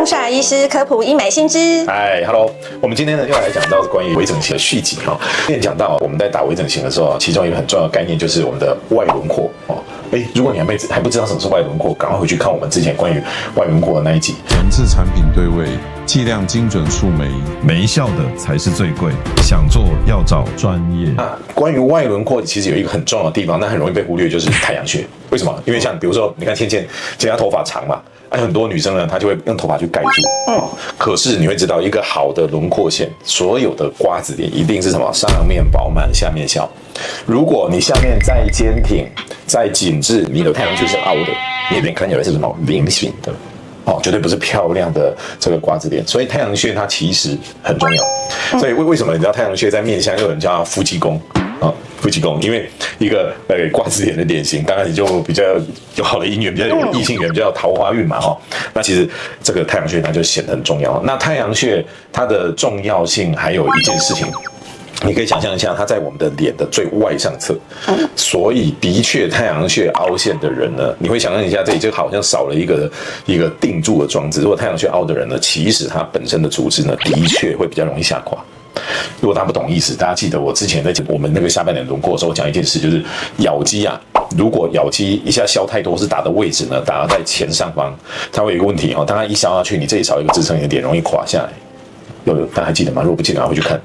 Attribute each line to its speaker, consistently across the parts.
Speaker 1: 中帅医师科普医美新知。
Speaker 2: 嗨 ，Hello， 我们今天呢又来讲到是关于微整形的续集哈。之前讲到我们在打微整形的时候，其中一个很重要的概念就是我们的外轮廓哦。如果你还不知道什么是外轮廓，赶快回去看我们之前关于外轮廓的那一集。
Speaker 3: 文字产品对位，剂量精准树眉，
Speaker 4: 没效的才是最贵。想做要找专业。
Speaker 2: 关于外轮廓，其实有一个很重要的地方，那很容易被忽略，就是太阳穴。为什么？因为像比如说，你看倩她头发长嘛。很多女生呢，她就会用头发去盖住。可是你会知道，一个好的轮廓线，所有的瓜子脸一定是什么？上面饱满，下面小。如果你下面再坚挺、再紧致，你的太阳穴是凹的，你的脸看起来是什么？菱形的。绝对不是漂亮的这个瓜子脸。所以太阳穴它其实很重要。所以为什么你知道太阳穴在面相又有人叫它夫妻宫？夫妻宫，因为一个瓜子脸的脸型，当然你就比较有好的姻缘，比较有异性缘，比较有桃花运嘛那其实这个太阳穴它就显得很重要。那太阳穴它的重要性还有一件事情，你可以想象一下，它在我们的脸的最外上侧，所以的确太阳穴凹陷的人呢，你会想象一下，这里就好像少了一个定住的装置。如果太阳穴凹的人呢，其实它本身的组织呢，的确会比较容易下垮。如果大家不懂意思，大家记得我之前在讲我们那个下半年轮廓的时候，我讲一件事，就是咬肌啊，如果咬肌一下削太多，是打的位置呢，打在前上方，它会有一个问题当它一削下去，你这里少一个支撑，你的脸容易垮下来。大家还记得吗？如果不记得，回去看。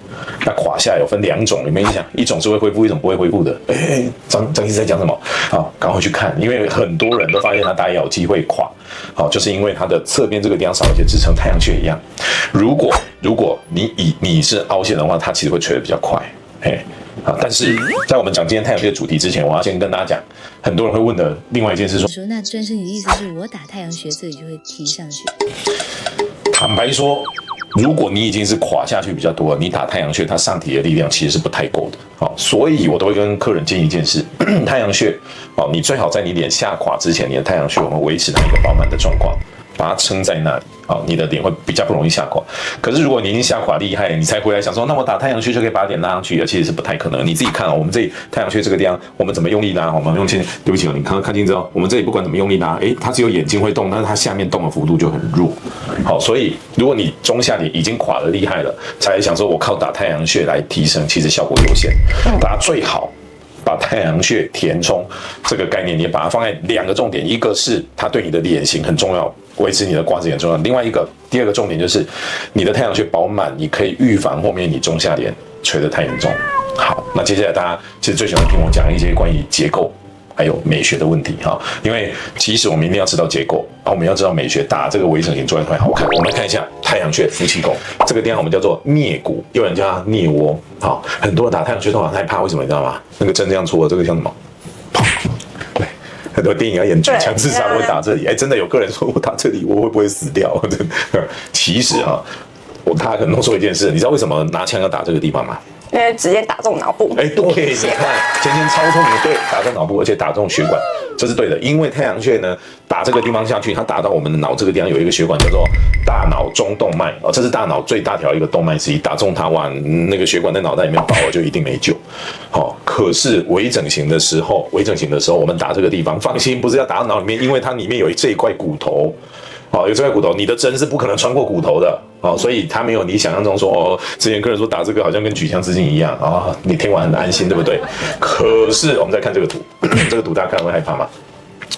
Speaker 2: 那垮下来有分两种，你们想，一种是会恢复，一种不会恢复的。张医师在讲什么？赶快去看，因为很多人都发现他打咬肌会垮，就是因为他的侧边这个地方少一些支撑，太阳穴一样。如果你是凹陷的话，它其实会垂得比较快。但是在我们讲今天太阳穴的主题之前，我要先跟大家讲，很多人会问的另外一件事说，
Speaker 5: 那专师，你的意思是我打太阳穴这里就会提上去？
Speaker 2: 坦白说，如果你已经是垮下去比较多了，你打太阳穴，它上提的力量其实是不太够的。所以我都会跟客人建议一件事：太阳穴，你最好在你脸下垮之前，你的太阳穴我们维持它一个饱满的状况，把它撑在那里。你的脸会比较不容易下垮。可是如果你已经下垮厉害，你才回来想说，那我打太阳穴就可以把脸拉上去了，其实是不太可能。你自己看我们这里太阳穴这个地方，我们怎么用力拉？我们用对不起你看清之后，我们这里不管怎么用力拉，它只有眼睛会动，但是它下面动的幅度就很弱。所以如果你中下脸已经垮得厉害了，才想说我靠打太阳穴来提升，其实效果有限。大家最好把太阳穴填充这个概念，你把它放在两个重点，一个是它对你的脸型很重要，维持你的瓜子脸很重要。另外第二个重点就是你的太阳穴饱满，你可以预防后面你中下脸垂得太严重。好，那接下来大家其实最喜欢听我讲一些关于结构还有美学的问题因为其实我们一定要知道结构，我们要知道美学，打这个微整形做出来好看。我们来看一下太阳穴夫妻宫这个地方，我们叫做颞骨，有人叫它颞窝。很多人打太阳穴都很害怕，为什么你知道吗？那个针这样戳，这个叫什么？对，很多电影要演举枪自杀都会打这里。真的有个人说我打这里我会不会死掉？其实大家可能都说一件事，你知道为什么拿枪要打这个地方吗？
Speaker 1: 因为直接打中脑部。
Speaker 2: 对，你看芊超聪明，对，打中脑部，而且打中血管，这是对的。因为太阳穴呢，打这个地方下去，它打到我们的脑这个地方有一个血管叫做大脑中动脉这是大脑最大条一个动脉之一，打中它，哇，那个血管在脑袋里面爆了，就一定没救。可是微整形的时候，我们打这个地方，放心，不是要打到脑里面，因为它里面有这一块骨头。有这块骨头，你的针是不可能穿过骨头的所以它没有你想象中说之前客人说打这个好像跟举枪自尽一样你听完很安心，对不对？可是我们再看这个图，这个图大家看会害怕吗？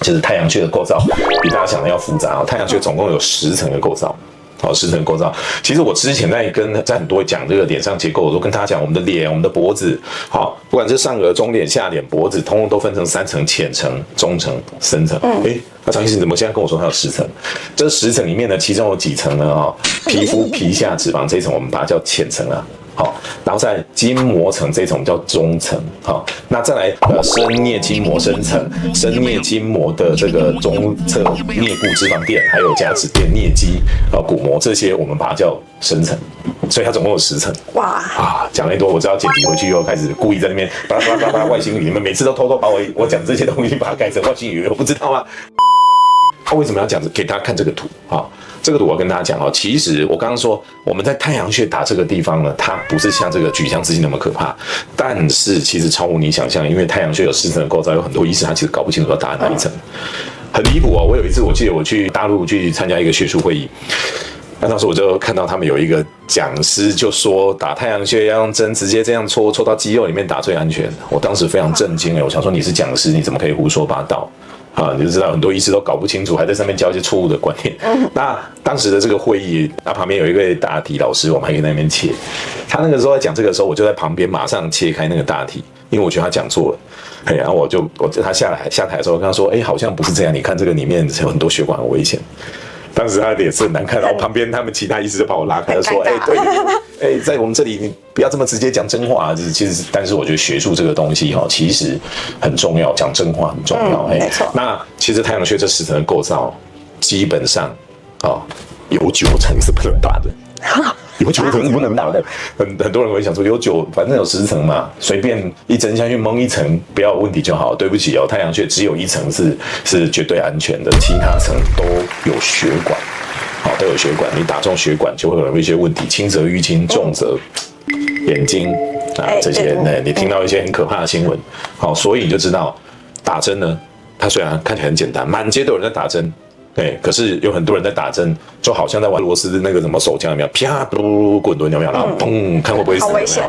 Speaker 2: 其实太阳穴的构造比大家想的要复杂太阳穴总共有10层的构造。10层构造，其实我之前在很多讲这个脸上结构，我都跟大家讲我们的脸、我们的脖子，不管是上颚、中脸、下脸、脖子，通通都分成3层：浅层、中层、深层。那张医师你怎么现在跟我说它有10层？这10层里面呢，其中有几层呢？皮肤、皮下脂肪这一层，我们把它叫浅层然后在筋膜层这种叫中层，那再来深颞筋膜深层，深颞筋膜的这个中侧颞部脂肪垫，还有夹趾垫、颞肌骨膜这些，我们把它叫深层，所以它总共有10层。哇讲了一多，我知道剪辑回去又开始故意在那边巴拉巴拉外星语，你们每次都偷偷把我讲这些东西把它改成外星语，我不知道吗？为什么要讲给大家看这个图这个图我跟大家讲其实我刚刚说我们在太阳穴打这个地方呢，它不是像这个举枪自尽那么可怕，但是其实超乎你想象，因为太阳穴有10层的构造，有很多医师他其实搞不清楚要打哪一层。很离谱哦！我有一次我记得我去大陆去参加一个学术会议，那当时我就看到他们有一个讲师就说打太阳穴要用针直接这样戳到肌肉里面打最安全。我当时非常震惊我想说你是讲师，你怎么可以胡说八道？你就知道很多医师都搞不清楚，还在上面教一些错误的观念。那当时的这个会议，那旁边有一个答题老师，我们还可以在那边切。他那个时候在讲这个的时候，我就在旁边马上切开那个答题，因为我觉得他讲错了。然后他下台的时候，我跟他说：“好像不是这样，你看这个里面有很多血管很危险。”当时他的脸色很难看，然后旁边他们其他医师就把我拉开，说：“对，在我们这里你不要这么直接讲真话。”其实，但是我觉得学术这个东西其实很重要，讲真话很重要。
Speaker 1: 没错。
Speaker 2: 那其实太阳穴这10层的构造，基本上有9层是不能打的。有9层是不能打的，很多人会想说反正有10层嘛，随便一针下去蒙一层，不要有问题就好。对不起太阳穴只有1层是绝对安全的，其他层都有血管，都有血管，你打中血管就会有一些问题，轻则淤青，重则眼睛这些，你听到一些很可怕的新闻，所以你就知道打针呢，它虽然看起来很简单，满街都有人在打针。对，可是有很多人在打针，就好像在玩螺丝的那个什么手枪，有没有？啪，滚轮有没有？然后砰，看会不会死？
Speaker 1: 好危险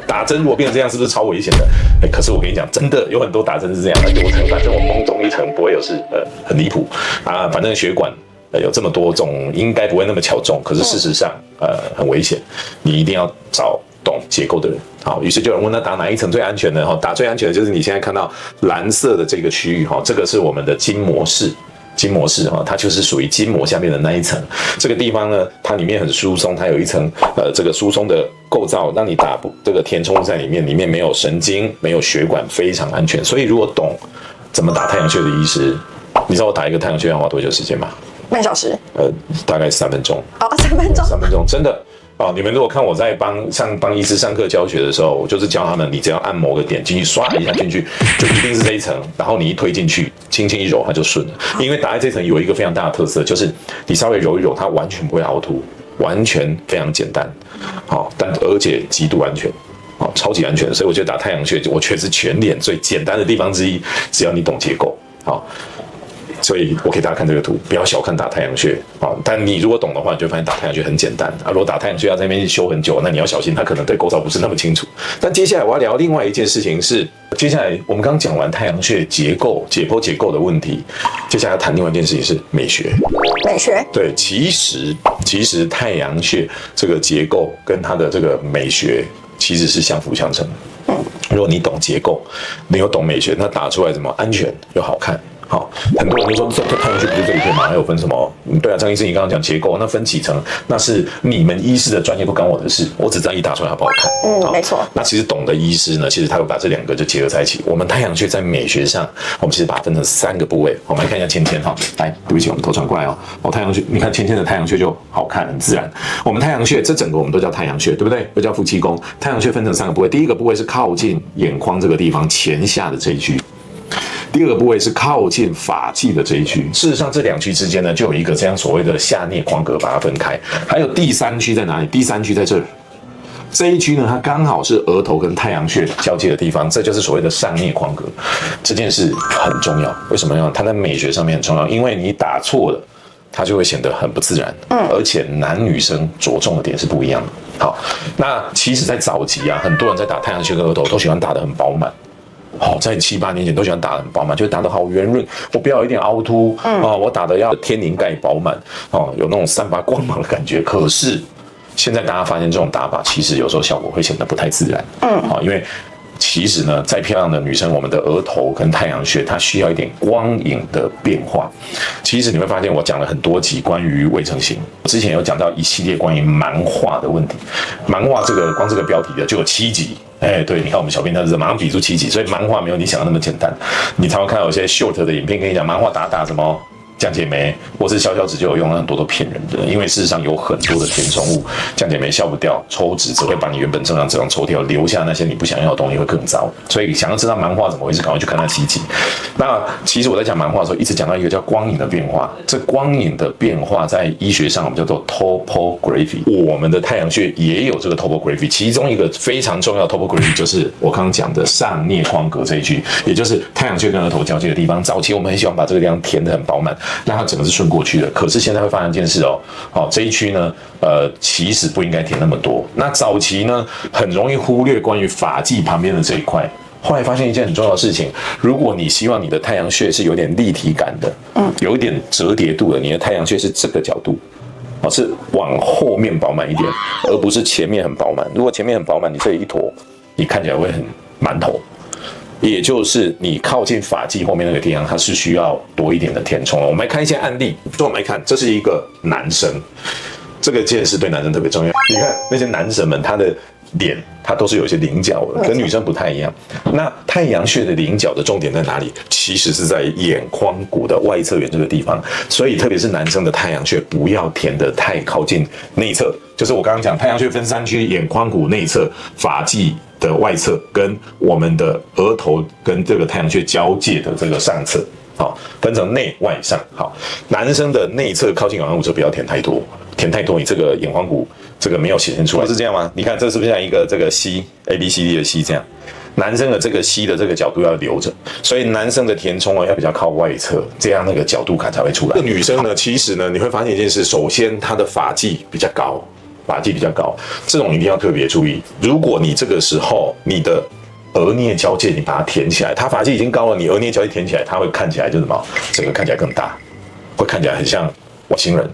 Speaker 2: 打针如果变成这样，是不是超危险的？可是我跟你讲，真的有很多打针是这样的，9层，反正我蒙中1层不会有事，很离谱反正血管有这么多种，应该不会那么巧中，可是事实上很危险，你一定要找懂结构的人。好，于是就有人问他打哪一层最安全呢？打最安全的就是你现在看到蓝色的这个区域，这个是我们的筋膜室。筋膜室它就是属于筋膜下面的那一层。这个地方呢，它里面很疏松，它有一层这个疏松的构造，让你打这个填充物在里面没有神经，没有血管，非常安全。所以如果懂怎么打太阳穴的医师，你知道我打一个太阳穴要花多久时间吗？
Speaker 1: 半小时。
Speaker 2: 大概3分钟。
Speaker 1: 3分钟。
Speaker 2: 3分钟，真的。你们如果看我在帮医师上课教学的时候，我就是教他们，你只要按某个点进去，刷一下进去，就一定是这一层，然后你一推进去，轻轻一揉，它就顺了。因为打在这层有一个非常大的特色，就是你稍微揉一揉，它完全不会凹凸，完全非常简单，但而且极度安全，超级安全。所以我觉得打太阳穴，我觉得是全脸最简单的地方之一，只要你懂结构，所以我给大家看这个图，不要小看打太阳穴但你如果懂的话，你就会发现打太阳穴很简单如果打太阳穴要在那边修很久，那你要小心，它可能对构造不是那么清楚。但接下来我要聊另外一件事情是，接下来我们刚讲完太阳穴结构、解剖结构的问题，接下来要谈另外一件事情是美学。
Speaker 1: 美学。对，
Speaker 2: 其实太阳穴这个结构跟它的这个美学其实是相辅相成的。如果你懂结构，你又懂美学，那打出来怎么安全又好看。很多人就说这太阳穴不是这一片吗？还有分什么？对啊，张医师，你刚刚讲结构，那分几层？那是你们医师的专业，不干我的事。我只在意打出来好不好看。
Speaker 1: 没错。
Speaker 2: 那其实懂的医师呢，其实他会把这2个就结合在一起。我们太阳穴在美学上，我们其实把它分成3个部位。我们来看一下芊芊来，对不起，我们头转过来太阳穴，你看芊芊的太阳穴就好看，很自然。我们太阳穴这整个我们都叫太阳穴，对不对？又叫夫妻宫。太阳穴分成3个部位，第一个部位是靠近眼眶这个地方前下的这一区。第2个部位是靠近发际的这一区，事实上这2区之间呢，就有一个这样所谓的下颞眶隔把它分开。还有第3区在哪里？第3区在这儿，这一区呢，它刚好是额头跟太阳穴交界的地方，这就是所谓的上颞眶隔。这件事很重要，为什么呢？它在美学上面很重要，因为你打错了，它就会显得很不自然。而且男女生着重的点是不一样的。好，那其实在早期很多人在打太阳穴跟额头都喜欢打得很饱满。在7、8年前都喜欢打得很饱满，就打得好圆润，我不要有一点凹凸我打得要天灵盖饱满有那种散发光芒的感觉。可是现在大家发现这种打法其实有时候效果会显得不太自然因为其实呢，再漂亮的女生，我们的额头跟太阳穴，它需要一点光影的变化。其实你会发现，我讲了很多集关于未成型，之前有讲到一系列关于蛮化的问题。蛮化光这个标题的就有7集。对，你看我们小编他是马上比出7集，所以蛮化没有你想的那么简单。你常常看到有些 short 的影片跟你讲，蛮化打什么降解酶或是消脂就有用，很多都骗人的，因为事实上有很多的填充物，降解酶消不掉，抽脂只会把你原本正常脂肪抽掉，留下那些你不想要的东西会更糟。所以想要知道漫画怎么回事，赶快去看那7集。那其实我在讲漫画的时候，一直讲到一个叫光影的变化。这光影的变化在医学上我们叫做 topography， 我们的太阳穴也有这个 topography， 其中一个非常重要的 topography 就是我刚刚讲的上颞眶隔这一区，也就是太阳穴跟额头交界的地方。早期我们很喜欢把这个地方填得很饱满，让它整个是顺过去的。可是现在会发生一件事哦，这一区呢，其实不应该填那么多。那早期呢，很容易忽略关于发际旁边的这一块。后来发现一件很重要的事情，如果你希望你的太阳穴是有点立体感的，有一点折叠度的，你的太阳穴是这个角度，是往后面饱满一点，而不是前面很饱满。如果前面很饱满，你这里一坨，你看起来会很馒头。也就是你靠近发际后面那个地方，它是需要多一点的填充。我们来看一些案例，我们来看，这是一个男生，这个件事对男生特别重要。你看那些男生们，他的脸它都是有一些棱角的，跟女生不太一样。那太阳穴的棱角的重点在哪里？其实是在眼眶骨的外侧缘这个地方。所以特别是男生的太阳穴不要填得太靠近内侧，就是我刚刚讲太阳穴分3区：眼眶骨内侧、发际的外侧跟我们的额头跟这个太阳穴交界的这个上侧，分成内外上。好，男生的内侧靠近眼眶骨就不要填太多，填太多你这个眼眶骨这个没有显现出来，是这样吗？你看这是不是像一个这个 C A B C D 的 C 这样？男生的这个 C 的这个角度要留着，所以男生的填充要比较靠外侧，这样那个角度感才会出来。这个女生呢，其实呢你会发现一件事，首先她的发际比较高。发际比较高，这种一定要特别注意。如果你这个时候你的额颞交界你把它填起来，它发际已经高了，你额颞交界填起来，它会看起来就是什么？整个看起来更大，会看起来很像外星人。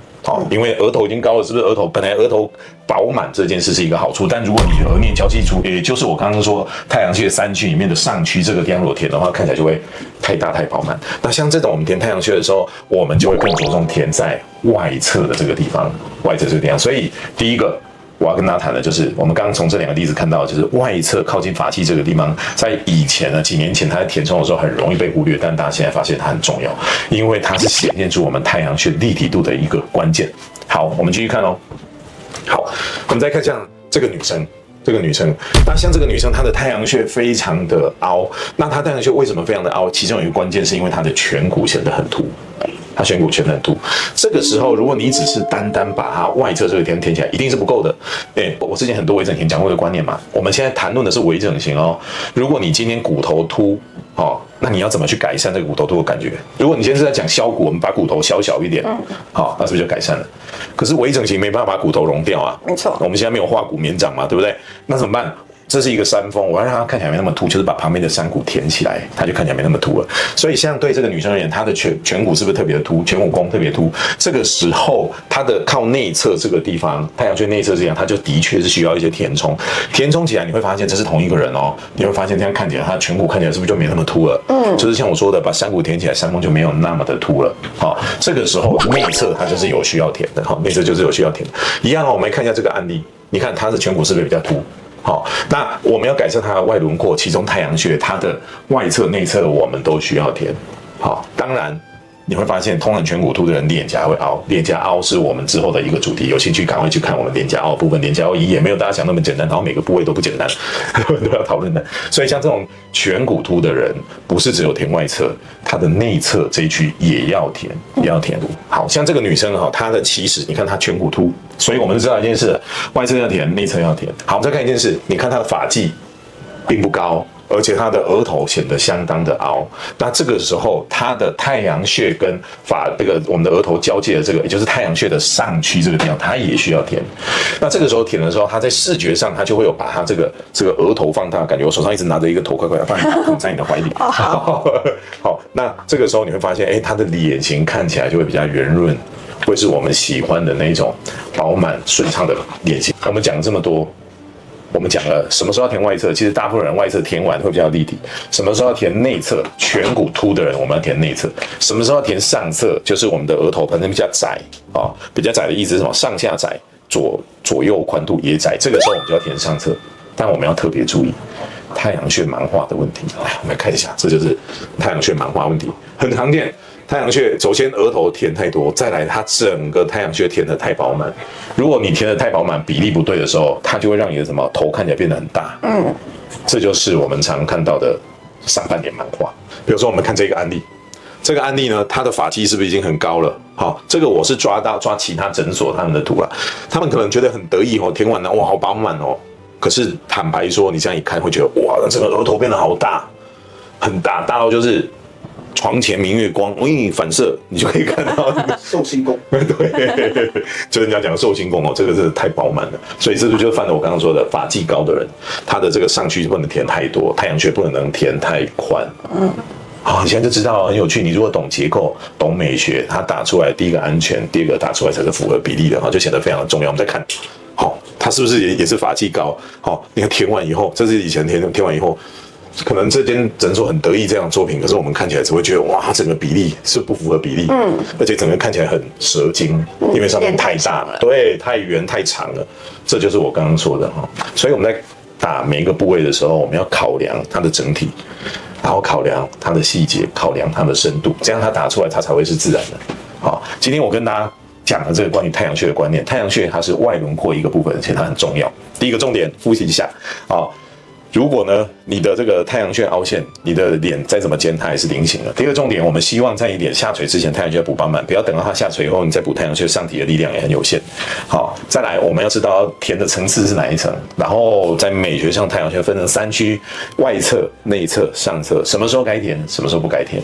Speaker 2: 因为额头已经高了，是不是？额头本来额头饱满这件事是一个好处，但如果你额颞交界处，也就是我刚刚说太阳穴3区里面的上区这个地方如果填的话，看起来就会太大太饱满。那像这种我们填太阳穴的时候，我们就会更着重填在外侧的这个地方，外侧这个地方。所以第一个我要跟大家谈的就是，我们刚刚从这2个例子看到，就是外侧靠近发际这个地方，在以前呢，几年前它在填充的时候很容易被忽略，但大家现在发现它很重要，因为它是显现出我们太阳穴立体度的一个关键。好，我们继续看哦。好，我们再看像这个女生。那像这个女生，她的太阳穴非常的凹。那她太阳穴为什么非常的凹？其中有一个关键是因为她的颧骨显得很凸。它颧骨全很凸，这个时候如果你只是单单把它外侧这个填起来，一定是不够的。我之前很多微整形讲过的观念嘛，我们现在谈论的是微整形哦。如果你今天骨头凸，那你要怎么去改善这个骨头凸的感觉？如果你今天是在讲削骨，我们把骨头削小一点，那是不是就改善了？可是微整形没办法把骨头溶掉啊，
Speaker 1: 没错，
Speaker 2: 我们现在没有化骨绵掌嘛，对不对？那怎么办？这是一个山峰，我要让它看起来没那么凸，就是把旁边的山骨填起来，它就看起来没那么凸了。所以像对这个女生而言，她的颧骨是不是特别的凸？颧骨弓特别凸。这个时候，她的靠内侧这个地方，太阳穴内侧这样，它就的确是需要一些填充。填充起来，你会发现这是同一个人哦。你会发现这样看起来，她颧骨看起来是不是就没那么凸了？就是像我说的，把山骨填起来，山峰就没有那么的凸了。这个时候内侧它就是有需要填的。内侧就是有需要填的。一样哦，我们来看一下这个案例，你看她的颧骨是不是比较凸？好，那我们要改善它的外轮廓，其中太阳穴它的外侧、内侧我们都需要填。好，当然你会发现，通常颧骨凸的人脸颊会凹，脸颊凹是我们之后的一个主题，有兴趣赶快去看我们脸颊凹部分。脸颊凹也没有大家想那么简单，然后每个部位都不简单，都要讨论的。所以像这种颧骨凸的人，不是只有填外侧，它的内侧这一区也要填，也要填。好像这个女生她的起始，你看她颧骨凸，所以我们就知道一件事：外侧要填，内侧要填。好，我们再看一件事，你看她的发际并不高。而且他的额头显得相当的凹，那这个时候他的太阳穴跟这个我们的额头交界的这个，也就是太阳穴的上区这个地方，他也需要填。那这个时候填的时候，他在视觉上他就会有把他这个额头放大的感觉。我手上一直拿着一个头，快快放在你的怀里。好，那这个时候你会发现，他的脸型看起来就会比较圆润，会是我们喜欢的那种饱满顺畅的脸型。我们讲这么多。我们讲了什么时候要填外侧，其实大部分人外侧填完会比较立体。什么时候要填内侧，颧骨凸的人我们要填内侧。什么时候要填上侧，就是我们的额头本身比较窄比较窄的意思是什么？上下窄，左右宽度也窄，这个时候我们就要填上侧。但我们要特别注意太阳穴蛮化的问题。来，我们来看一下，这就是太阳穴蛮化问题，很常见。太阳穴首先额头填太多，再来它整个太阳穴填得太饱满。如果你填得太饱满，比例不对的时候，它就会让你的什么头看起来变得很大。这就是我们常看到的上半脸满化。比如说我们看这个案例。这个案例呢，他的发际是不是已经很高了？好，这个我是抓其他诊所他们的图啦，他们可能觉得很得意哦，填完了哇，好饱满哦。可是坦白说，你这样一看会觉得哇，整个额头变得好大，很大，大到就是床前明月光，反射你就可以看到那个寿星公。对，就人家讲寿星公哦，这个真的太饱满了，所以这就犯了我刚刚说的发际高的人，他的这个上去不能填太多，太阳穴不能填太宽。好，你现在就知道很有趣。你如果懂结构、懂美学，它打出来第一个安全，第二个打出来才是符合比例的，就显得非常的重要。我们再看，好，它是不是也是发际高？好，你看填完以后，这是以前填完以后，可能这间诊所很得意这样的作品，可是我们看起来只会觉得哇，整个比例是不符合比例，而且整个看起来很蛇精，因为上面太大了，对，太圆太长了，这就是我刚刚说的哈。所以我们在打每一个部位的时候，我们要考量它的整体。然后考量它的细节，考量它的深度，这样它打出来它才会是自然的。好，今天我跟大家讲的这个关于太阳穴的观念，太阳穴它是外轮廓一个部分，而且它很重要。第一个重点复习一下啊。如果呢，你的这个太阳穴凹陷，你的脸再怎么尖，它还是菱形的。第二个重点，我们希望在你脸下垂之前，太阳穴补饱满，不要等到它下垂以后，你再补太阳穴，上提的力量也很有限。好，再来，我们要知道填的层次是哪一层，然后在美学上，太阳穴分成3区：外侧、内侧、上侧，什么时候该填，什么时候不该填。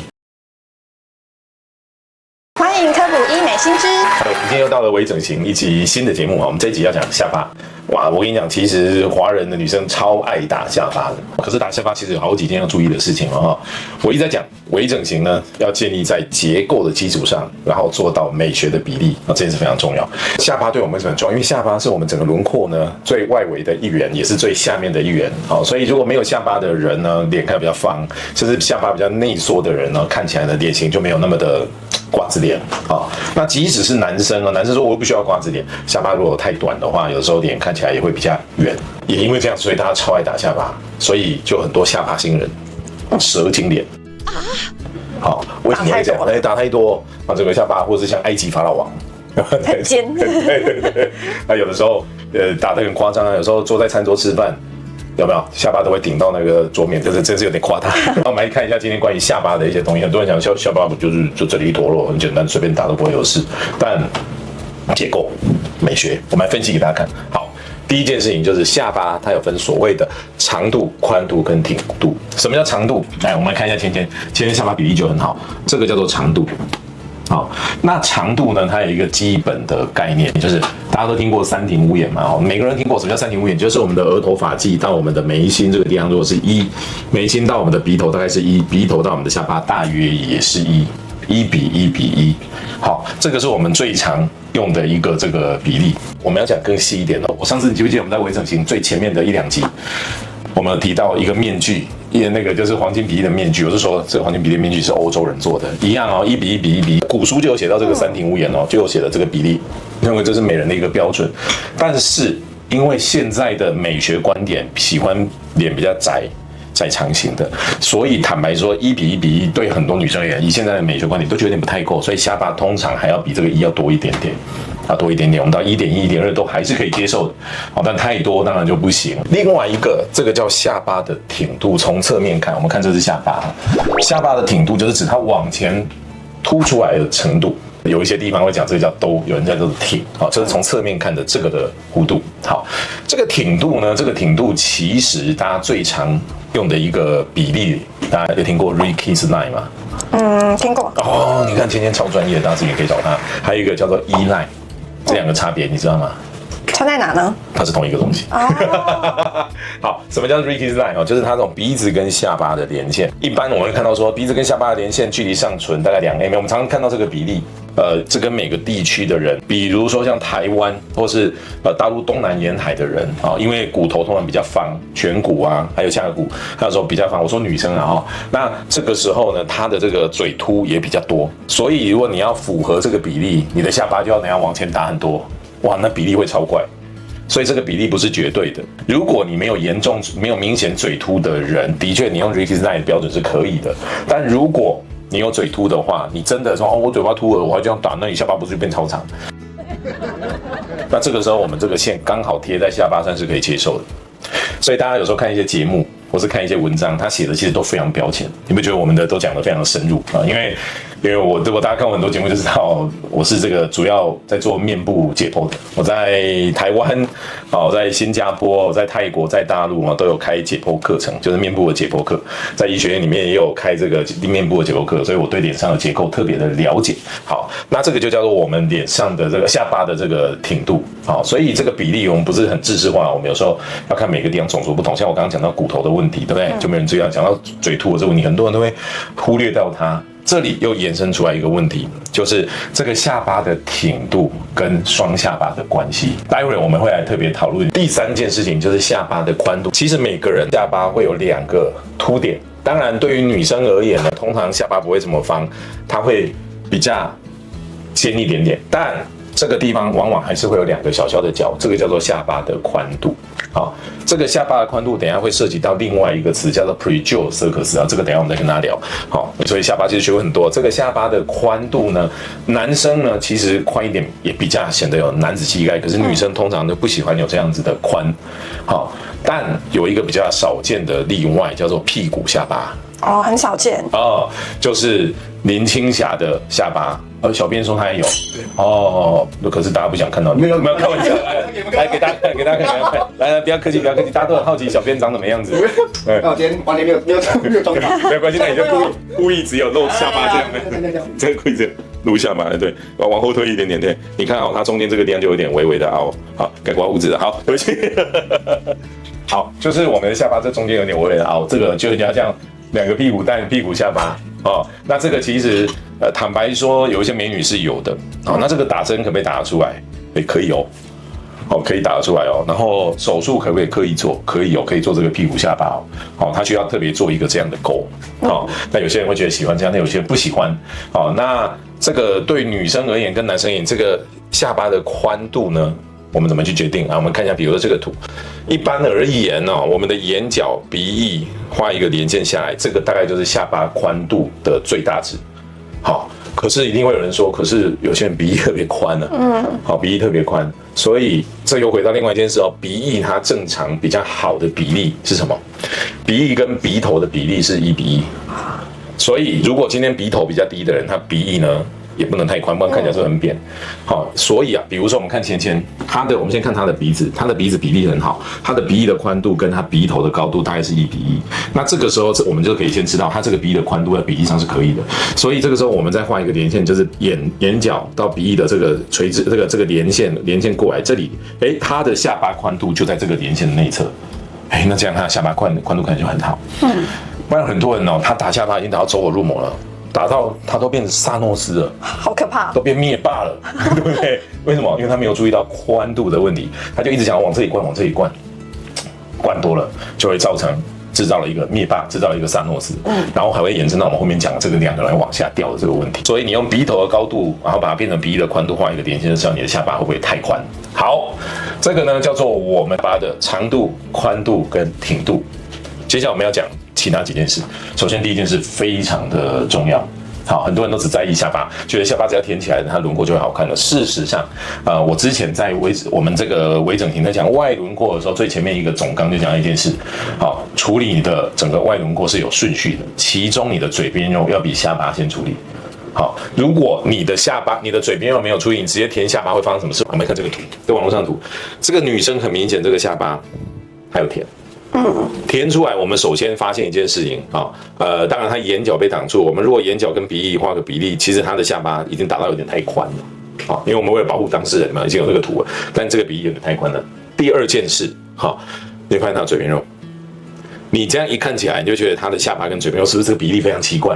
Speaker 1: 欢迎科普医美新知。
Speaker 2: 今天又到了微整形一集新的节目啊，我们这一集要讲下巴。哇，我跟你讲，其实华人的女生超爱打下巴的，可是打下巴其实有好几件要注意的事情哈。我一直在讲微整形呢，要建立在结构的基础上，然后做到美学的比例啊，这件事非常重要。下巴对我们是很重要，因为下巴是我们整个轮廓呢最外围的一员，也是最下面的一员。好，所以如果没有下巴的人呢，脸看比较方，甚至下巴比较内缩的人呢，看起来的脸型就没有那么的瓜子脸啊。那即使是男生啊，男生说我不需要瓜子脸，下巴如果太短的话，有时候脸看起来也会比较圆。也因为这样，所以大家超爱打下巴，所以就很多下巴星人，蛇精脸啊。好，为什么会这样？打太多啊，整个下巴，或者是像埃及法老王。
Speaker 1: 很尖。
Speaker 2: 对。那有的时候打得很夸张啊，有时候坐在餐桌吃饭。有没有下巴都会顶到那个桌面，这真是有点夸大。那我们来看一下今天关于下巴的一些东西。很多人讲下巴不就这里一坨肉，很简单，随便打都不会有事。但结构、美学，我们来分析给大家看。好，第一件事情就是下巴，它有分所谓的长度、宽度跟挺度。什么叫长度？来，我们来看一下芊芊下巴比例就很好，这个叫做长度。好，那长度呢？它有一个基本的概念，就是大家都听过三庭五眼嘛。每个人听过什么叫三庭五眼？就是我们的额头发际到我们的眉心这个地方，如果是1，眉心到我们的鼻头大概是1，鼻头到我们的下巴大约也是1，1比1比1。好，这个是我们最常用的一个这个比例。我们要讲更细一点了。我上次你记不记得我们在微整形最前面的1、2集，我们有提到一个面具。那个就是黄金比例的面具，我是说这个黄金比例面具是欧洲人做的，一样哦，1比1比1比1，古书就有写到这个三庭五眼哦，就有写的这个比例，认为这是美人的一个标准。但是因为现在的美学观点喜欢脸比较窄长型的，所以坦白说1比1比1对很多女生而言，以现在的美学观点都觉得有点不太够，所以下巴通常还要比这个1要多一点点。多一点点，我们到1.1、1.2都还是可以接受的，但太多当然就不行。另外一个，这个叫下巴的挺度，从侧面看，我们看这是下巴，下巴的挺度就是指它往前凸出来的程度。有一些地方会讲这个叫兜，有人叫做挺，好，这是从侧面看的这个的弧度。好，这个挺度呢，这个挺度其实大家最常用的一个比例，大家有听过 Ricky's Line 吗？
Speaker 1: 听过。
Speaker 2: 哦，你看芊芊超专业，大家自己也可以找他。还有一个叫做 E Line。这两个差别你知道吗？
Speaker 1: 差在哪呢？
Speaker 2: 它是同一个东西。好，什么叫 Ricky's Line 就是它这种鼻子跟下巴的连线。一般我们会看到说鼻子跟下巴的连线距离上唇大概2 mm， 我们常常看到这个比例。这跟每个地区的人，比如说像台湾或是大陆东南沿海的人啊，因为骨头通常比较方，颧骨啊，还有下颌骨，还有时候比较方。我说女生啊，那这个时候呢，她的这个嘴凸也比较多，所以如果你要符合这个比例，你的下巴就要往前打很多，哇，那比例会超怪。所以这个比例不是绝对的。如果你没有明显嘴凸的人，的确你用 Ricky's Line 的标准是可以的。但如果你有嘴凸的话，你真的说哦，我嘴巴凸了，我还这样打，那你下巴不是就变超长？那这个时候我们这个线刚好贴在下巴上是可以接受的。所以大家有时候看一些节目或是看一些文章，他写的其实都非常标签。你们觉得我们的都讲得非常深入啊？因为我大家看过很多节目就知道，我是这个主要在做面部解剖的。我在台湾，我在新加坡，我在泰国，在大陆都有开解剖课程，就是面部的解剖课。在医学院里面也有开这个面部的解剖课，所以我对脸上的结构特别的了解。好，那这个就叫做我们脸上的这个下巴的这个挺度。好，所以这个比例我们不是很制式化，我们有时候要看每个地方种族不同。像我刚刚讲到骨头的问题，对不对？就没人注意到。讲到嘴凸的这个问题，很多人都会忽略到它。这里又延伸出来一个问题，就是这个下巴的挺度跟双下巴的关系。待会儿我们会来特别讨论。第三件事情就是下巴的宽度。其实每个人下巴会有2个凸点，当然对于女生而言呢，通常下巴不会这么方，它会比较尖一点点，但这个地方往往还是会有2个小小的角，这个叫做下巴的宽度。好，这个下巴的宽度等一下会涉及到另外一个词，叫做 preaxial circus 啊，这个等一下我们再跟大家聊。好，所以下巴其实学会很多。这个下巴的宽度呢，男生呢其实宽一点也比较显得有男子气概，可是女生通常都不喜欢有这样子的宽。好，但有一个比较少见的例外，叫做屁股下巴。
Speaker 1: 哦，很少见
Speaker 2: 哦，就是林青霞的下巴。小编说他也有，哦，可是大家不想看到你，没有开玩笑，来给大家看，来不要客气，大家都很好奇小编长什么样子。
Speaker 6: 那我今天完全没有装法，
Speaker 2: 没有关系，那你就故意只有露下巴这样的，这个故意这样露下巴，对，往后推一点点，对，你看它中间这个地方就有点微微的凹，好，该刮胡子了，好，对不起，好，就是我们的下巴这中间有点微微的凹，这个就是要这样2个屁股带屁股下巴。哦，那这个其实坦白说，有一些美女是有的。好，那这个打针可不可以打得出来？可以哦，可以打得出来哦。然后手术可不可以刻意做？可以哦，可以做这个屁股下巴哦。好，它需要特别做一个这样的沟。好，那有些人会觉得喜欢这样，那有些人不喜欢。好，那这个对女生而言跟男生而言，这个下巴的宽度呢？我们怎么去决定啊？我们看一下，比如说这个图，一般而言哦，我们的眼角、鼻翼画一个连线下来，这个大概就是下巴宽度的最大值。好，可是一定会有人说，可是有些人鼻翼特别宽呢。好，鼻翼特别宽，所以这又回到另外一件事哦，鼻翼它正常比较好的比例是什么？鼻翼跟鼻头的比例是1:1，所以如果今天鼻头比较低的人，他鼻翼呢？也不能太宽，不然看起来是很扁。好，所以啊，比如说我们看芊芊，我们先看她的鼻子，她的鼻子比例很好，她的鼻翼的宽度跟她鼻头的高度大概是1:1。那这个时候，我们就可以先知道她这个鼻翼的宽度在比例上是可以的。所以这个时候我们再画一个连线，就是眼角到鼻翼的这个垂直，这个连线过来，这里，她的下巴宽度就在这个连线的内侧。那这样她的下巴宽度可能就很好。不然很多人哦，他打下巴已经打到走火入魔了。打到他都变成萨诺斯了，
Speaker 1: 好可怕，
Speaker 2: 都变灭霸了，对不对？为什么？因为他没有注意到宽度的问题，他就一直想往这里灌，灌多了就会制造了一个灭霸，制造了一个萨诺斯，然后还会延伸到我们后面讲这个2个人往下掉的这个问题。所以你用鼻头的高度，然后把它变成鼻翼的宽度，画一个连线的时候，你的下巴会不会太宽？好，这个呢叫做我们把的长度、宽度跟挺度。接下来我们要讲其他几件事。首先第一件事非常的重要。好，很多人都只在意下巴，觉得下巴只要填起来，它轮廓就会好看了。事实上，我之前在我们这个微整形在讲外轮廓的时候，最前面一个总纲就讲一件事。好，处理你的整个外轮廓是有顺序的，其中你的嘴边肉要比下巴先处理。好，如果你的嘴边肉没有处理，你直接填下巴会发生什么事？我们看这个图，在网络上图，这个女生很明显，这个下巴还有填。填出来，我们首先发现一件事情啊，当然她眼角被挡住。我们如果眼角跟鼻翼画个比例，其实她的下巴已经打到有点太宽了，因为我们为了保护当事人嘛，已经有这个图了，但这个鼻翼有点太宽了。第二件事，你发现她的嘴边肉，你这样一看起来，你就觉得她的下巴跟嘴边肉是不是这个比例非常奇怪？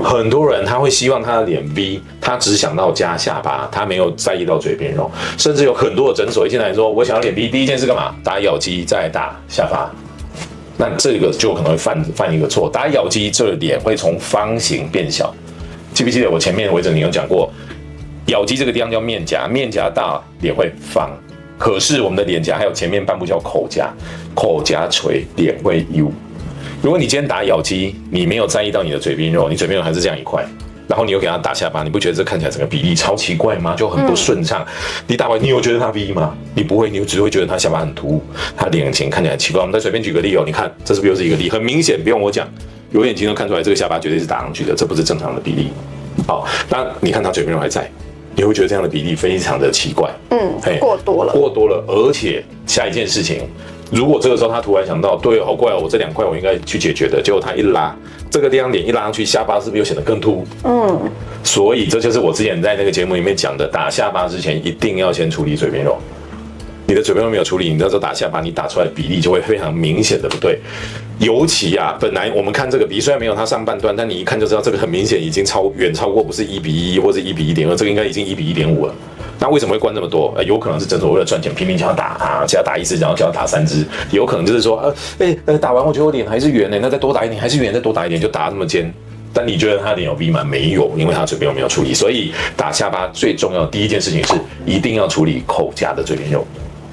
Speaker 2: 很多人他会希望他的脸 V， 他只想到加下巴，他没有在意到嘴边肉，甚至有很多的诊所一进来说，我想要脸 V， 第一件事干嘛？打咬肌，再打下巴。那这个就可能会犯一个错，打咬肌，这脸会从方形变小。记不记得我前面微整形有讲过，咬肌这个地方叫面颊，面颊大，脸会方。可是我们的脸颊还有前面半部叫口颊，口颊垂，脸会 U。如果你今天打咬肌，你没有在意到你的嘴边肉，你嘴边肉还是这样一块，然后你又给它打下巴，你不觉得这看起来整个比例超奇怪吗？就很不顺畅。你打完，你有觉得它 V 吗？你不会，你只会觉得它下巴很突兀，它脸型看起来很奇怪。我们再随便举个例哦，你看这是不是又是一个例？很明显，不用我讲，有眼睛都看出来，这个下巴绝对是打上去的，这不是正常的比例。好，那你看它嘴边肉还在，你会觉得这样的比例非常的奇怪。
Speaker 1: 过多了，
Speaker 2: 过多了，而且下一件事情。如果这个时候他突然想到，对，好怪哦，我这2块我应该去解决的，结果他一拉，这个地方脸一拉上去，下巴是不是又显得更凸兀？所以这就是我之前在那个节目里面讲的，打下巴之前一定要先处理嘴边肉。你的嘴边肉没有处理，你那时候打下巴，你打出来的比例就会非常明显的不对。尤其啊，本来我们看这个比，虽然没有它上半段，但你一看就知道这个很明显已经远超过不是1:1或者1:1.2，这个应该已经1:1.5了。那为什么会关这么多？有可能是诊所为了赚钱拼命想要打啊，想要打1支，然后想要打3支，有可能就是说，打完我觉得我脸还是圆那再多打一点，还是圆，再多打一点，就打那么尖。但你觉得他脸有 V 吗？没有，因为他嘴边肉没有处理。所以打下巴最重要的第一件事情是一定要处理口夹的嘴边肉，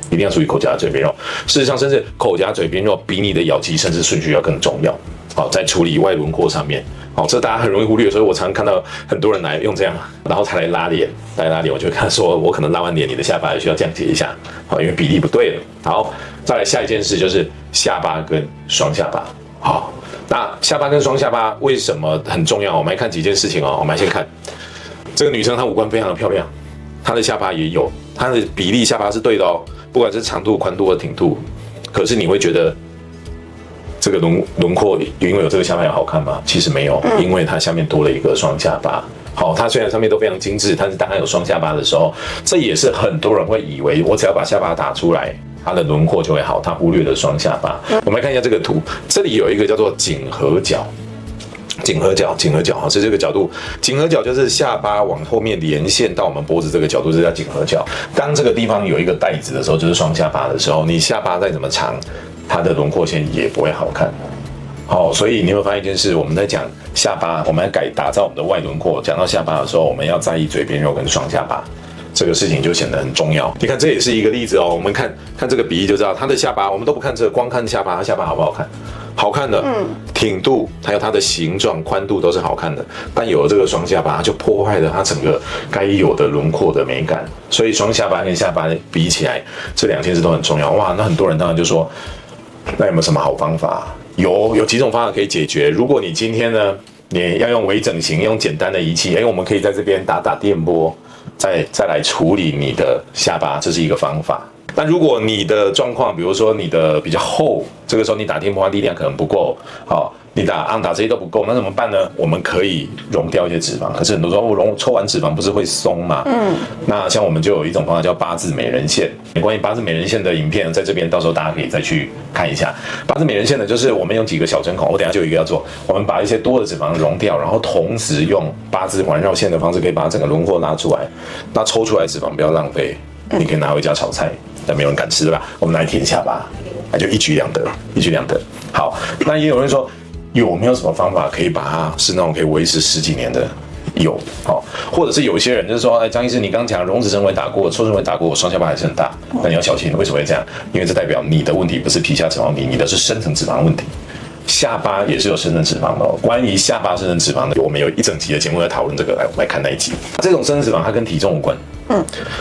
Speaker 2: 一定要处理口夹的嘴边肉。事实上，甚至口夹嘴边肉比你的咬肌甚至顺序要更重要。好，在处理外轮廓上面。好，这大家很容易忽略，所以我常看到很多人来用这样，然后才来拉脸，我就会看说，我可能拉完脸，你的下巴也需要降解一下，好，因为比例不对了。好，再来下一件事就是下巴跟双下巴。好，那下巴跟双下巴为什么很重要？我们来看几件事情哦。我们来先看这个女生，她五官非常的漂亮，她的下巴也有，她的比例下巴是对的哦，不管是长度、宽度或挺度。可是你会觉得这个轮廓因为有这个下巴要好看吗？其实没有，因为它下面多了一个双下巴。好，它虽然上面都非常精致，但是当它有双下巴的时候，这也是很多人会以为我只要把下巴打出来，它的轮廓就会好，它忽略了双下巴。我们来看一下这个图，这里有一个叫做颈合角。颈合角是这个角度，颈合角就是下巴往后面连线到我们脖子这个角度，这叫颈合角。当这个地方有一个带子的时候，就是双下巴的时候，你下巴再怎么长，它的轮廓线也不会好看。好，所以你会发现一件事，我们在讲下巴，我们要打造我们的外轮廓，讲到下巴的时候，我们要在意嘴边肉跟双下巴。这个事情就显得很重要。你看，这也是一个例子哦。我们看这个比例就知道，他的下巴我们都不看这个，光看下巴，他下巴好不好看？好看的，挺度还有它的形状、宽度都是好看的。但有了这个双下巴，它就破坏了它整个该有的轮廓的美感。所以双下巴跟下巴比起来，这2件事都很重要。哇，那很多人当然就说，那有没有什么好方法？有几种方法可以解决。如果你今天呢，你要用微整形，用简单的仪器，我们可以在这边打电波。再来处理你的下巴，这是一个方法。那如果你的状况，比如说你的比较厚，这个时候你打电波力量可能不够，好，你打这些都不够，那怎么办呢？我们可以溶掉一些脂肪。可是很多时候抽完脂肪不是会松吗？那像我们就有一种方法叫八字美人线。关于八字美人线的影片，在这边到时候大家可以再去看一下。八字美人线呢，就是我们用几个小针孔，我等一下就有一个要做，我们把一些多的脂肪溶掉，然后同时用八字环绕线的方式，可以把整个轮廓拉出来。那抽出来的脂肪不要浪费，你可以拿回家炒菜，但没有人敢吃，对吧？我们来填下巴，那就一举两得。好，那也有人说，有没有什么方法可以把它是那种可以维持10几年的？有，好，或者是有些人就是说，张医师，你刚讲溶脂针我也打过，抽脂我也打过，双下巴还是很大，那你要小心，为什么会这样？因为这代表你的问题不是皮下脂肪问题，你的是深层脂肪问题。下巴也是有深层脂肪的哦。关于下巴深层脂肪的，我们有一整集的节目在讨论这个，来我们来看那一集。这种深层脂肪它跟体重无关，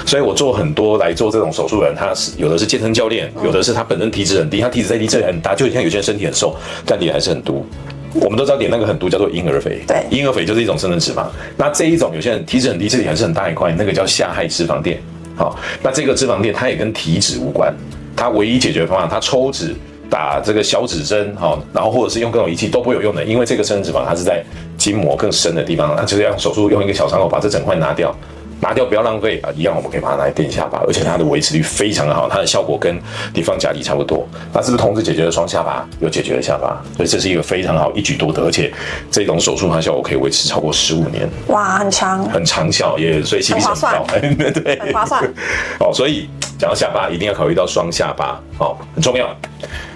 Speaker 2: 所以我做很多来做这种手术的人，他是有的是健身教练，有的是他本身体脂很低，他体脂再低，这里很大，就像有些人身体很瘦，但脸还是很凸。我们都知道脸那个很凸叫做婴儿肥，
Speaker 1: 对，
Speaker 2: 婴儿肥就是一种深层脂肪。那这一种有些人体脂很低，这里还是很大一块，那个叫下颌脂肪垫。好，那这个脂肪垫它也跟体脂无关，它唯一解决方法，它抽脂。打这个消脂针，然后或者是用各种仪器都不会有用的，因为这个深层脂肪它是在筋膜更深的地方，它就是要用手术用一个小伤口把这整块拿掉不要浪费啊！一样我们可以把它拿来垫下巴，而且它的维持率非常的好，它的效果跟地方假体差不多。那是不是同时解决了双下巴，又解决了下巴？所以这是一个非常好一举多得，而且这种手术它效果可以维持超过15年，
Speaker 1: 哇，很长，
Speaker 2: 很长效，所以 CP 值很高，对，
Speaker 1: 很划算。
Speaker 2: 所以讲到下巴，一定要考虑到双下巴，很重要。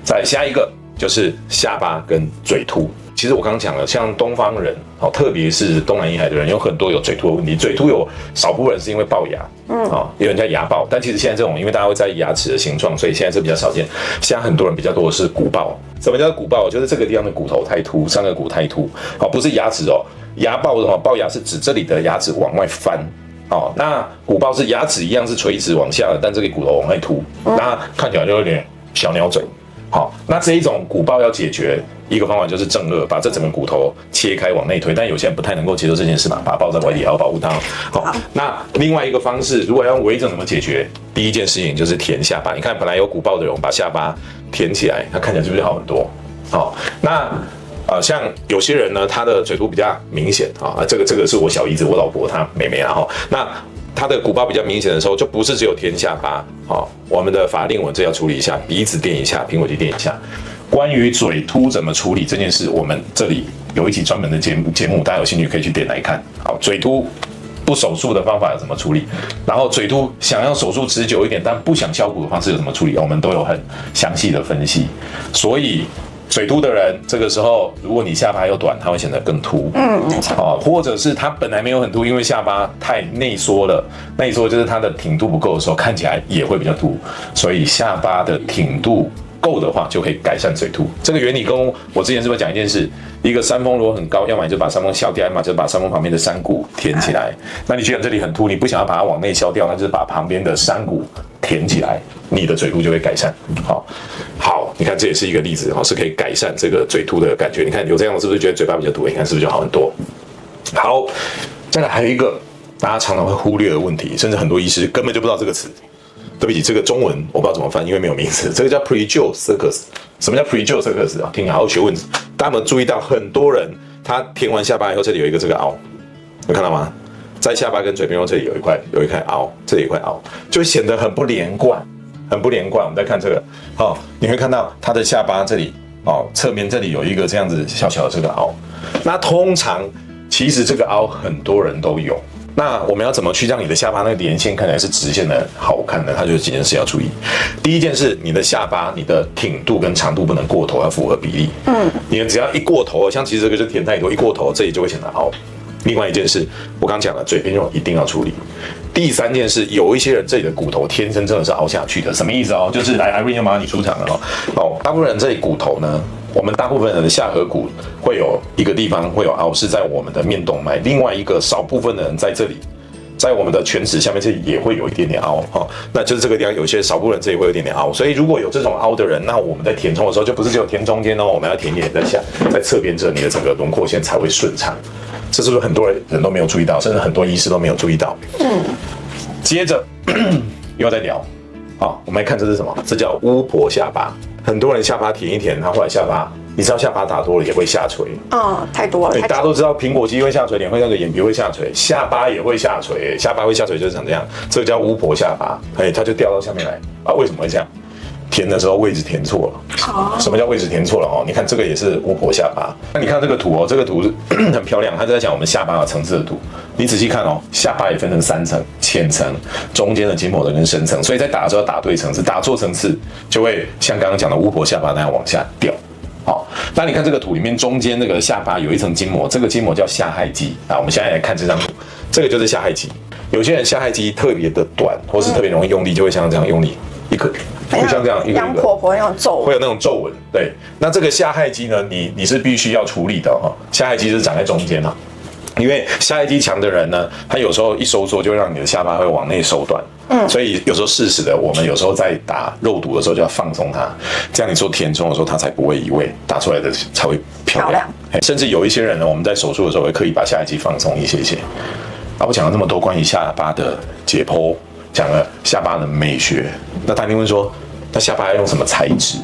Speaker 2: 再下一个就是下巴跟嘴凸。其实我刚刚讲了，像东方人特别是东南沿海的人，有很多有嘴凸的问题。嘴凸有少部分人是因为龅牙，有人叫牙龅，但其实现在这种，因为大家会在意牙齿的形状，所以现在是比较少见。现在很多人比较多的是骨龅。什么叫骨龅？就是这个地方的骨头太凸，上颚骨太凸，不是牙齿哦。牙龅的话，龅牙是指这里的牙齿往外翻。那骨龅是牙齿一样是垂直往下的，但这个骨头往外凸，那看起来就有点小鸟嘴。好，那这一种骨龅要解决一个方法就是正颚，把这整个骨头切开往内推，但有些人不太能够接受这件事嘛，把它抱在怀里还要保护它。好，那另外一个方式，如果要用微整怎么解决？第一件事情就是填下巴。你看，本来有骨龅的人，把下巴填起来，它看起来是不是好很多？好，那像有些人呢，他的嘴凸比较明显这个是我小姨子，我老婆她妹妹啦那他的骨龅比较明显的时候，就不是只有填下巴我们的法令纹这要处理一下，鼻子垫一下，苹果肌垫一下。关于嘴凸怎么处理这件事，我们这里有一期专门的节目，大家有兴趣可以去点来看。好，嘴凸不手术的方法要怎么处理？然后嘴凸想要手术持久一点，但不想削骨的方式有怎么处理？我们都有很详细的分析。所以嘴凸的人，这个时候如果你下巴又短，它会显得更凸。或者是它本来没有很凸，因为下巴太内缩了，内缩就是它的挺度不够的时候，看起来也会比较凸。所以下巴的挺度够的话，就可以改善嘴凸。这个原理跟我之前是不是讲一件事？一个山峰如果很高，要么你就把山峰削掉，要么就把山峰旁边的山谷填起来。那你觉得这里很凸，你不想要把它往内削掉，那就是把旁边的山谷填起来，你的嘴凸就会改善。好，你看这也是一个例子，是可以改善这个嘴凸的感觉。你看有这样，是不是觉得嘴巴比较凸？你看是不是就好很多？好，再来还有一个大家常常会忽略的问题，甚至很多医师根本就不知道这个词。对不起，这个中文我不知道怎么翻，因为没有名字。这个叫 prejoe sulcus。什么叫 prejoe sulcus 听好学问。大家有没有注意到，很多人他填完下巴以后，这里有一个这个凹，有看到吗？在下巴跟嘴边这里有一块凹，这里有一块凹，就显得很不连贯，很不连贯。我们再看这个，你会看到他的下巴这里侧面这里有一个这样子小小的这个凹。那通常其实这个凹很多人都有。那我们要怎么去让你的下巴那个连线看起来是直线的好看呢？它就是几件事要注意。第一件事，你的下巴你的挺度跟长度不能过头，要符合比例。你只要一过头，像其实这个就填太多，一过头这里就会显得凹。另外一件事，我刚讲了，嘴边肉一定要处理。第三件事，有一些人这里的骨头天生真的是凹下去的，什么意思就是来 Irene 要麻烦你出场了大部分人这里骨头呢，我们大部分人的下颌骨会有一个地方会有凹，是在我们的面动脉。另外一个少部分的人在这里，在我们的犬齿下面这里也会有一点点凹那就是这个地方有些少部分人这里会有一点点凹。所以如果有这种凹的人，那我们在填充的时候就不是只有填中间我们要填一点在侧边这，你的整个轮廓线才会顺畅。这是不是很多人都没有注意到，甚至很多医师都没有注意到？接着又要再聊我们来看这是什么？这叫巫婆下巴。很多人下巴填一填，他后来下巴，你知道下巴打多了也会下垂。
Speaker 1: 太多了。
Speaker 2: 大家都知道苹果肌会下垂，脸会那个眼皮会下垂，下巴也会下垂。下巴会下垂就是长这样，这个叫巫婆下巴。它就掉到下面来为什么会这样？填的时候位置填错了。什么叫位置填错了你看这个也是巫婆下巴。那你看这个图这个图很漂亮，它在讲我们下巴的层次的图。你仔细看下巴也分成3层，浅层、中间的筋膜的跟深层，所以在打的时候要打对层次，打错层次就会像刚刚讲的巫婆下巴那样往下掉。那你看这个图里面中间那个下巴有一层筋膜，这个筋膜叫下颌肌我们现在来看这张图，这个就是下颌肌。有些人下颌肌特别的短，或是特别容易用力，就会像这样用力一个。会像这样一个
Speaker 1: 杨婆婆那种皱纹，
Speaker 2: 会有那种皱纹。对，那这个下颌肌呢，你是必须要处理的下颌肌是长在中间因为下颌肌强的人呢，他有时候一收缩就会让你的下巴会往内收短。所以有时候适时的，我们有时候在打肉毒的时候就要放松它，这样你做填充的时候它才不会移位，打出来的才会漂亮。甚至有一些人呢，我们在手术的时候会刻意把下颌肌放松一些。我讲了那么多关于下巴的解剖，讲了下巴的美学，那他一定会说，那下巴要用什么材质？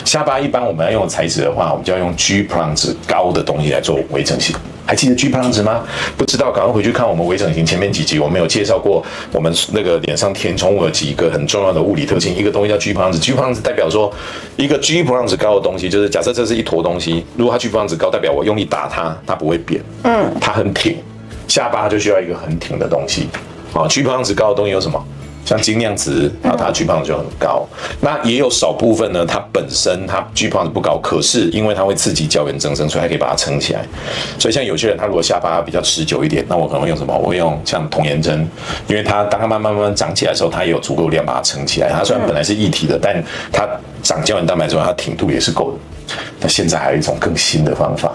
Speaker 2: 下巴一般我们要用的材质的话，我们就要用 G+ 值高的东西来做微整形。还记得 G+ 值吗？不知道赶快回去看我们微整形前面几集，我们有介绍过我们那个脸上填充物的几个很重要的物理特性。一个东西叫 G+ 值 ，G+ 值代表说一个 G+ 值高的东西，就是假设这是一坨东西，如果它 G+ 值高，代表我用力打它，它不会扁，它很挺。下巴就需要一个很挺的东西。G+ 值高的东西有什么？像精量值，然后它 G 胖就很高。那也有少部分呢，它本身它 G 胖不高，可是因为它会刺激胶原增生，所以它可以把它撑起来。所以像有些人他如果下巴比较持久一点，那我可能会用什么？我会用像童颜针，因为它当它慢慢长起来的时候，它也有足够量把它撑起来。它虽然本来是液体的，但它长胶原蛋白之后，它挺度也是够的。那现在还有一种更新的方法，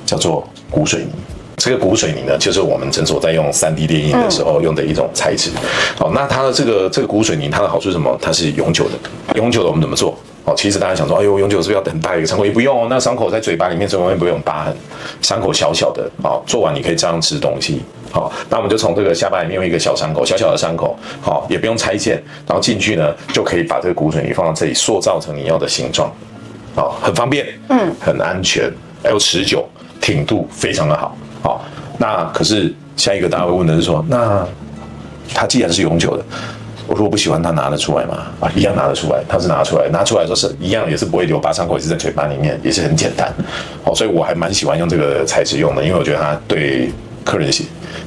Speaker 2: 叫做骨水泥。这个骨水泥呢，就是我们诊所在用3D 列印的时候用的一种材质。好，那它的这个骨水泥，它的好处是什么？它是永久的。永久的我们怎么做？哦，其实大家想说，哎呦，永久是不是要很大一个伤口？也不用哦，那伤口在嘴巴里面，所以我们不会有疤痕，伤口小小的，好，做完你可以这样吃东西。好，那我们就从这个下巴里面有一个小伤口，小小的伤口，好，也不用拆线，然后进去呢，就可以把这个骨水泥放到这里，塑造成你要的形状。好，很方便，很安全，还有持久，挺度非常的好。好，那可是下一个大家会问的是说，那它既然是永久的，我如果不喜欢它拿得出来吗？啊，一样拿得出来，它是拿出来的时候是一样，也是不会留疤，伤口也是在嘴巴里面，也是很简单。好，所以我还蛮喜欢用这个材质用的，因为我觉得它对客人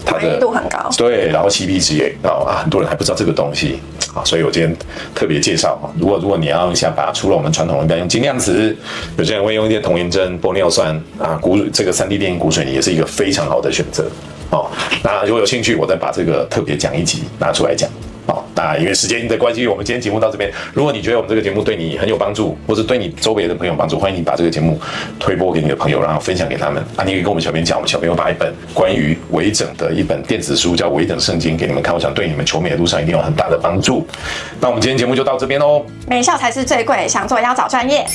Speaker 2: 它的
Speaker 1: 满意度很高，
Speaker 2: 对，然后 CP 值也高啊，很多人还不知道这个东西啊，所以我今天特别介绍啊。如果你要用下巴，除了我们传统应该用精量瓷，有些人会用一点童颜针、玻尿酸啊，这个3D 电影骨水泥也是一个非常好的选择。哦，那如果有兴趣，我再把这个特别讲一集拿出来讲。好，那因为时间的关系，我们今天节目到这边。如果你觉得我们这个节目对你很有帮助，或者对你周围的朋友有帮助，欢迎你把这个节目推播给你的朋友，然后分享给他们啊。你可以跟我们小编讲，我们小编会把一本关于微整的一本电子书，叫《微整圣经》给你们看，我想对你们求美的路上一定有很大的帮助。那我们今天节目就到这边喽。
Speaker 1: 美笑才是最贵，想做要找专业。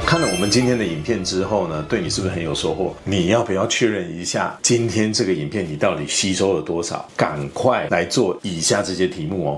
Speaker 2: 看了我们今天的影片之后呢，对你是不是很有收获？你要不要确认一下今天这个影片你到底吸收了多少？赶快来做以下这些题目哦。